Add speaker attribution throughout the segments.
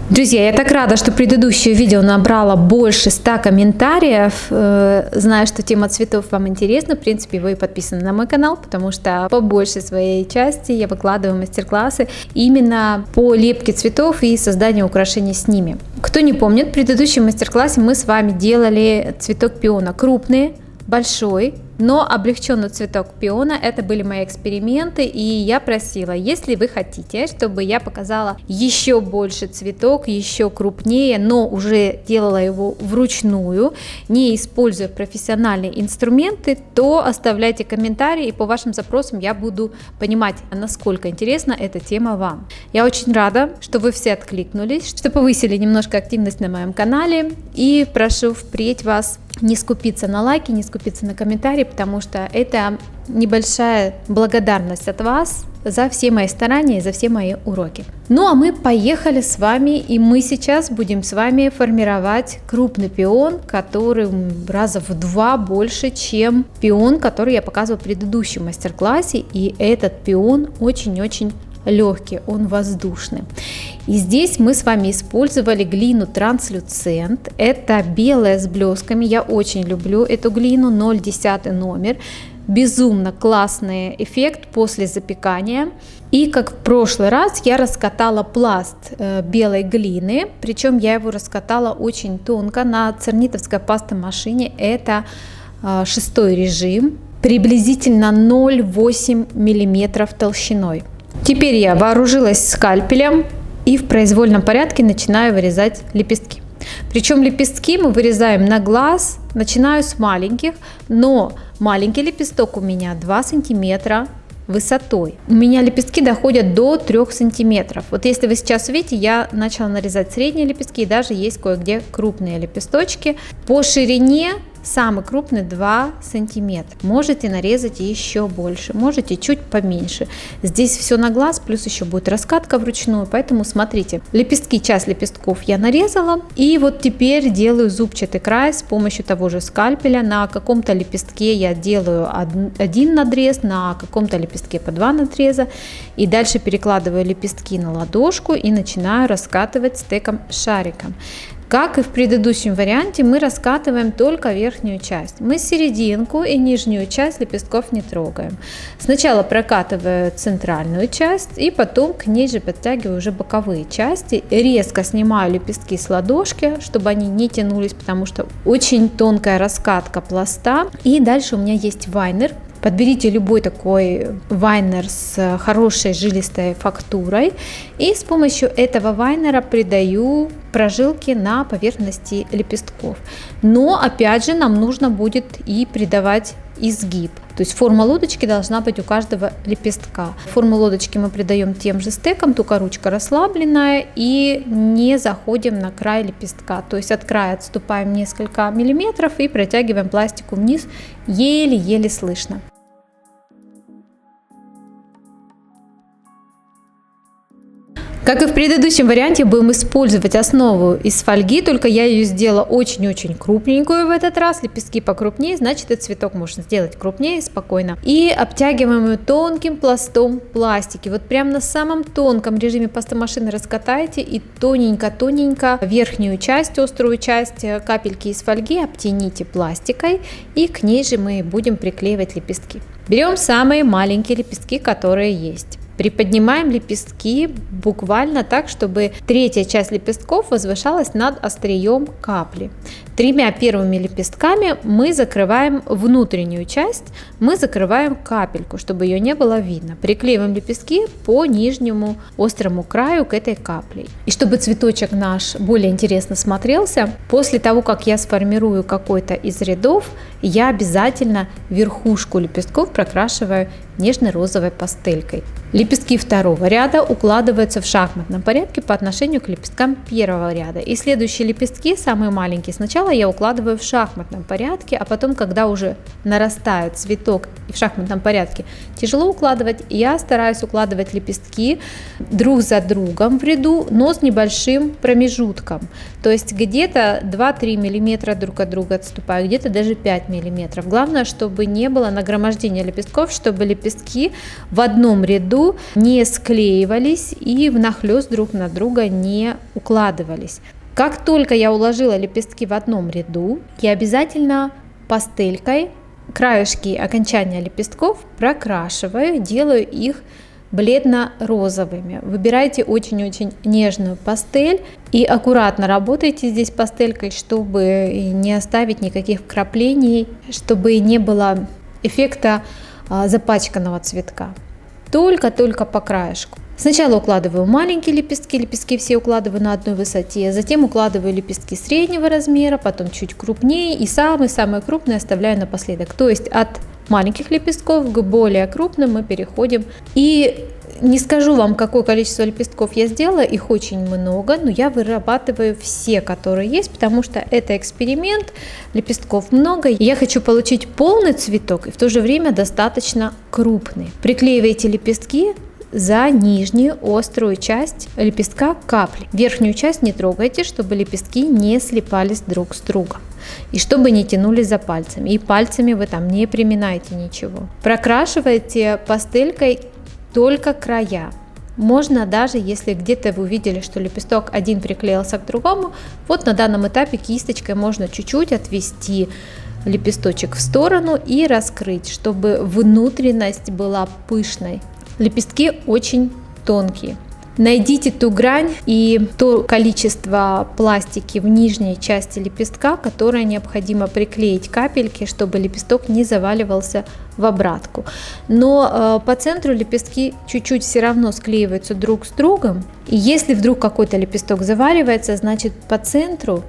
Speaker 1: Друзья, я так рада, что предыдущее видео набрало больше 100 комментариев. Знаю, что тема цветов вам интересна. В принципе, вы подписаны на мой канал, потому что по большей своей части я выкладываю мастер-классы именно по лепке цветов и созданию украшений с ними. Кто не помнит, в предыдущем мастер-классе мы с вами делали цветок пиона крупный, большой, но облегченный цветок пиона. Это были мои эксперименты, и я просила, если вы хотите, чтобы я показала еще больше цветок, еще крупнее, но уже делала его вручную, не используя профессиональные инструменты, то оставляйте комментарии, и по вашим запросам я буду понимать, насколько интересна эта тема вам. Я очень рада, что вы все откликнулись, что повысили немножко активность на моем канале, и прошу впредь вас не скупиться на лайки, не скупиться на комментарии, потому что это небольшая благодарность от вас за все мои старания и за все мои уроки. Ну а мы поехали с вами, и мы сейчас будем с вами формировать крупный пион, который раза в 2 больше, чем пион, который я показывала в предыдущем мастер-классе, и этот пион очень-очень легкий, он воздушный. И здесь мы с вами использовали глину транслюцент. Это белая с блесками. Я очень люблю эту глину, 0,10 номер. Безумно классный эффект после запекания. И как в прошлый раз я раскатала пласт белой глины, причем я его раскатала очень тонко на цернитовской пастомашине. Это 6-й режим, приблизительно 0,8 мм толщиной. Теперь я вооружилась скальпелем и в произвольном порядке начинаю вырезать лепестки. Причем лепестки мы вырезаем на глаз, начинаю с маленьких, но маленький лепесток у меня 2 сантиметра высотой. У меня лепестки доходят до 3 сантиметров. Вот если вы сейчас видите, я начала нарезать средние лепестки, и даже есть кое-где крупные лепесточки. По ширине самый крупный 2 сантиметра. Можете нарезать еще больше, можете чуть поменьше. Здесь все на глаз, плюс еще будет раскатка вручную, поэтому смотрите. Лепестки, часть лепестков я нарезала, и вот теперь делаю зубчатый край с помощью того же скальпеля. На каком-то лепестке я делаю один надрез, на каком-то лепестке по 2 надреза, и дальше перекладываю лепестки на ладошку и начинаю раскатывать стеком-шариком. Как и в предыдущем варианте, мы раскатываем только верхнюю часть. Мы серединку и нижнюю часть лепестков не трогаем. Сначала прокатываю центральную часть, и потом к ней же подтягиваю уже боковые части. Резко снимаю лепестки с ладошки, чтобы они не тянулись, потому что очень тонкая раскатка пласта. И дальше у меня есть вайнер. Подберите любой такой вайнер с хорошей жилистой фактурой, и с помощью этого вайнера придаю прожилки на поверхности лепестков. Но опять же нам нужно будет и придавать изгиб. То есть форма лодочки должна быть у каждого лепестка. Форму лодочки мы придаем тем же стеком, только ручка расслабленная, и не заходим на край лепестка. То есть от края отступаем несколько миллиметров и протягиваем пластику вниз, еле-еле слышно. Как и в предыдущем варианте, будем использовать основу из фольги, только я ее сделала очень-очень крупненькую в этот раз. Лепестки покрупнее, значит, и цветок можно сделать крупнее спокойно. И обтягиваем ее тонким пластом пластики. Вот прям на самом тонком режиме пастомашины раскатайте и тоненько-тоненько верхнюю часть, острую часть капельки из фольги обтяните пластикой, и к ней же мы будем приклеивать лепестки. Берем самые маленькие лепестки, которые есть. Приподнимаем лепестки буквально так, чтобы третья часть лепестков возвышалась над острием капли. 3 первыми лепестками мы закрываем внутреннюю часть, мы закрываем капельку, чтобы ее не было видно. Приклеиваем лепестки по нижнему острому краю к этой капле. И чтобы цветочек наш более интересно смотрелся, после того, как я сформирую какой-то из рядов, я обязательно верхушку лепестков прокрашиваю нежно-розовой пастелькой. Лепестки второго ряда укладываются в шахматном порядке по отношению к лепесткам первого ряда. И следующие лепестки, самые маленькие, сначала я укладываю в шахматном порядке, а потом, когда уже нарастает цветок и в шахматном порядке тяжело укладывать, я стараюсь укладывать лепестки друг за другом в ряду, но с небольшим промежутком. То есть где-то 2-3 мм друг от друга отступаю, где-то даже 5 мм. Главное, чтобы не было нагромождения лепестков, чтобы лепестки в одном ряду ряду не склеивались и внахлёст друг на друга не укладывались. Как только я уложила лепестки в одном ряду, я обязательно пастелькой краешки окончания лепестков прокрашиваю, делаю их бледно-розовыми. Выбирайте очень-очень нежную пастель и аккуратно работайте здесь пастелькой, чтобы не оставить никаких вкраплений, чтобы не было эффекта запачканного цветка. Только по краешку. Сначала укладываю маленькие лепестки, лепестки все укладываю на одной высоте, затем укладываю лепестки среднего размера, потом чуть крупнее и самые-самые крупные оставляю напоследок. То есть от маленьких лепестков к более крупным мы переходим. И не скажу вам, какое количество лепестков я сделала, их очень много, но я вырабатываю все, которые есть, потому что это эксперимент, лепестков много. Я хочу получить полный цветок и в то же время достаточно крупный. Приклеивайте лепестки за нижнюю острую часть лепестка капли. Верхнюю часть не трогайте, чтобы лепестки не слипались друг с другом. И чтобы не тянулись за пальцами. И пальцами вы там не приминайте ничего. Прокрашивайте пастелькой только края. Можно даже, если где-то вы увидели, что лепесток один приклеился к другому, вот на данном этапе кисточкой можно чуть-чуть отвести лепесточек в сторону и раскрыть, чтобы внутренность была пышной. Лепестки очень тонкие. Найдите ту грань и то количество пластики в нижней части лепестка, которое необходимо приклеить капельки, чтобы лепесток не заваливался в обратку. Но по центру лепестки чуть-чуть все равно склеиваются друг с другом. И если вдруг какой-то лепесток заваливается, значит по центру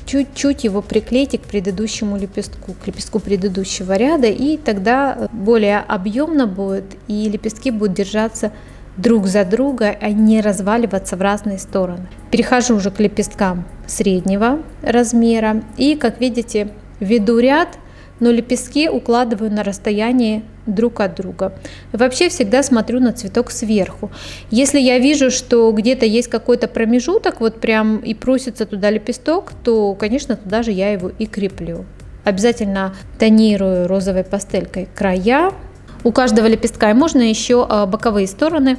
Speaker 1: чуть-чуть его приклейте к предыдущему лепестку, к лепестку предыдущего ряда, и тогда более объемно будет, и лепестки будут держаться друг за друга, а не разваливаться в разные стороны. Перехожу уже к лепесткам среднего размера, и, как видите, веду ряд, но лепестки укладываю на расстоянии друг от друга. Вообще всегда смотрю на цветок сверху. Если я вижу, что где-то есть какой-то промежуток, вот прям и просится туда лепесток, то, конечно, туда же я его и креплю. Обязательно тонирую розовой пастелькой края. У каждого лепестка и можно еще боковые стороны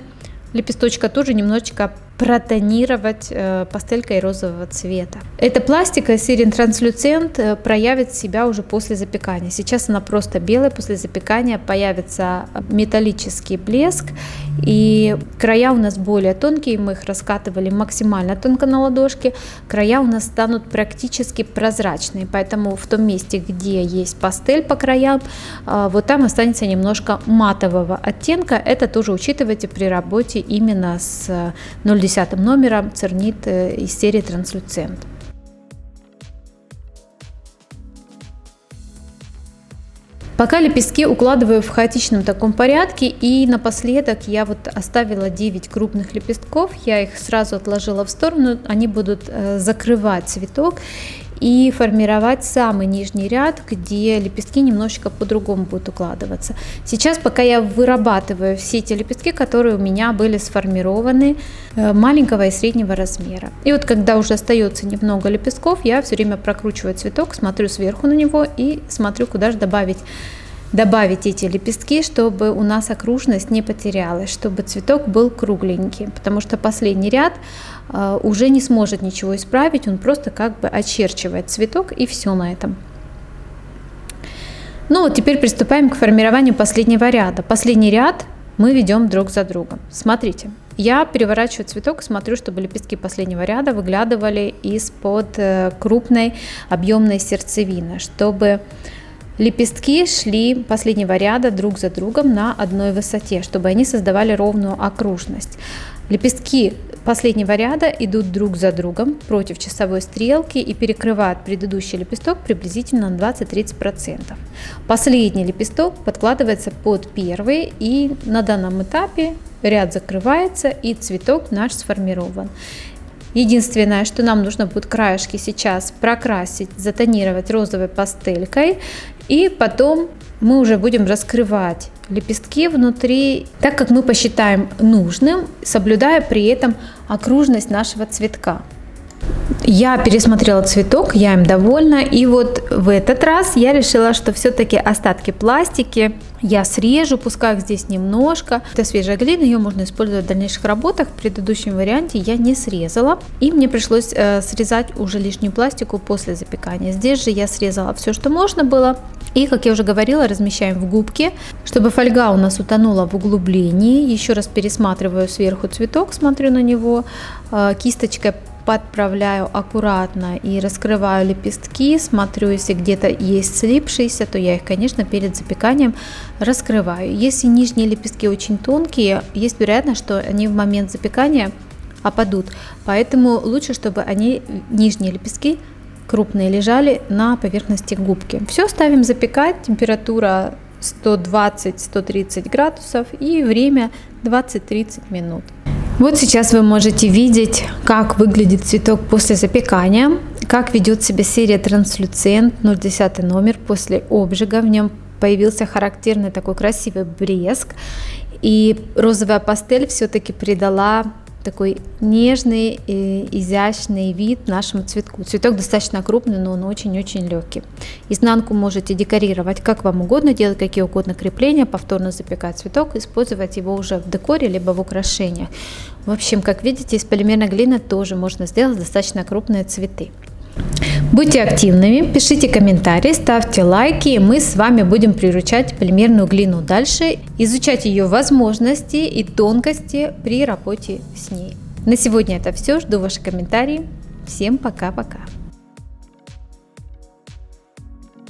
Speaker 1: лепесточка тоже немножечко протонировать пастелькой розового цвета. Эта пластика Сирен Translucent проявит себя уже после запекания. Сейчас она просто белая, после запекания появится металлический блеск, и края у нас более тонкие, мы их раскатывали максимально тонко на ладошке, края у нас станут практически прозрачные, поэтому в том месте, где есть пастель по краям, вот там останется немножко матового оттенка. Это тоже учитывайте при работе именно с 0,10 номером цернит из серии Translucent. Пока лепестки укладываю в хаотичном таком порядке, и напоследок я вот оставила 9 крупных лепестков, я их сразу отложила в сторону, они будут закрывать цветок и формировать самый нижний ряд, где лепестки немножечко по-другому будут укладываться. Сейчас, пока я вырабатываю все эти лепестки, которые у меня были сформированы маленького и среднего размера. И вот когда уже остается немного лепестков, я все время прокручиваю цветок, смотрю сверху на него и смотрю, куда же добавить эти лепестки, чтобы у нас окружность не потерялась, чтобы цветок был кругленький, потому что последний ряд уже не сможет ничего исправить, он просто как бы очерчивает цветок, и все на этом. Ну вот теперь приступаем к формированию последнего ряда. Последний ряд мы ведем друг за другом. Смотрите, я переворачиваю цветок, смотрю, чтобы лепестки последнего ряда выглядывали из-под крупной объемной сердцевины, чтобы лепестки шли последнего ряда друг за другом на одной высоте, чтобы они создавали ровную окружность. Лепестки последнего ряда идут друг за другом против часовой стрелки и перекрывают предыдущий лепесток приблизительно на 20-30%. Последний лепесток подкладывается под первый, и на данном этапе ряд закрывается и цветок наш сформирован. Единственное, что нам нужно будет краешки сейчас прокрасить, затонировать розовой пастелькой, и потом мы уже будем раскрывать лепестки внутри, так как мы посчитаем нужным, соблюдая при этом окружность нашего цветка. Я пересмотрела цветок, я им довольна, и вот в этот раз я решила, что все-таки остатки пластики я срежу, пускай здесь немножко. Это свежая глина, ее можно использовать в дальнейших работах. В предыдущем варианте я не срезала, и мне пришлось срезать уже лишнюю пластику после запекания. Здесь же я срезала все, что можно было. И, как я уже говорила, размещаем в губке, чтобы фольга у нас утонула в углублении. Еще раз пересматриваю сверху цветок, смотрю на него, кисточкой подправляю аккуратно и раскрываю лепестки, смотрю, если где-то есть слипшиеся, то я их, конечно, перед запеканием раскрываю. Если нижние лепестки очень тонкие, есть вероятность, что они в момент запекания опадут, поэтому лучше, чтобы они, нижние лепестки, крупные, лежали на поверхности губки. Все, ставим запекать, температура 120-130 градусов и время 20-30 минут. Вот сейчас вы можете видеть, как выглядит цветок после запекания, как ведет себя серия Translucent 010 номер после обжига. В нем появился характерный такой красивый блеск, и розовая пастель все-таки придала такой нежный и изящный вид нашему цветку. Цветок достаточно крупный, но он очень-очень легкий. Изнанку можете декорировать как вам угодно, делать какие угодно крепления, повторно запекать цветок, использовать его уже в декоре, либо в украшениях. В общем, как видите, из полимерной глины тоже можно сделать достаточно крупные цветы. Будьте активными, пишите комментарии, ставьте лайки, и мы с вами будем приручать полимерную глину дальше, изучать ее возможности и тонкости при работе с ней. На сегодня это все, жду ваши комментарии. Всем пока-пока!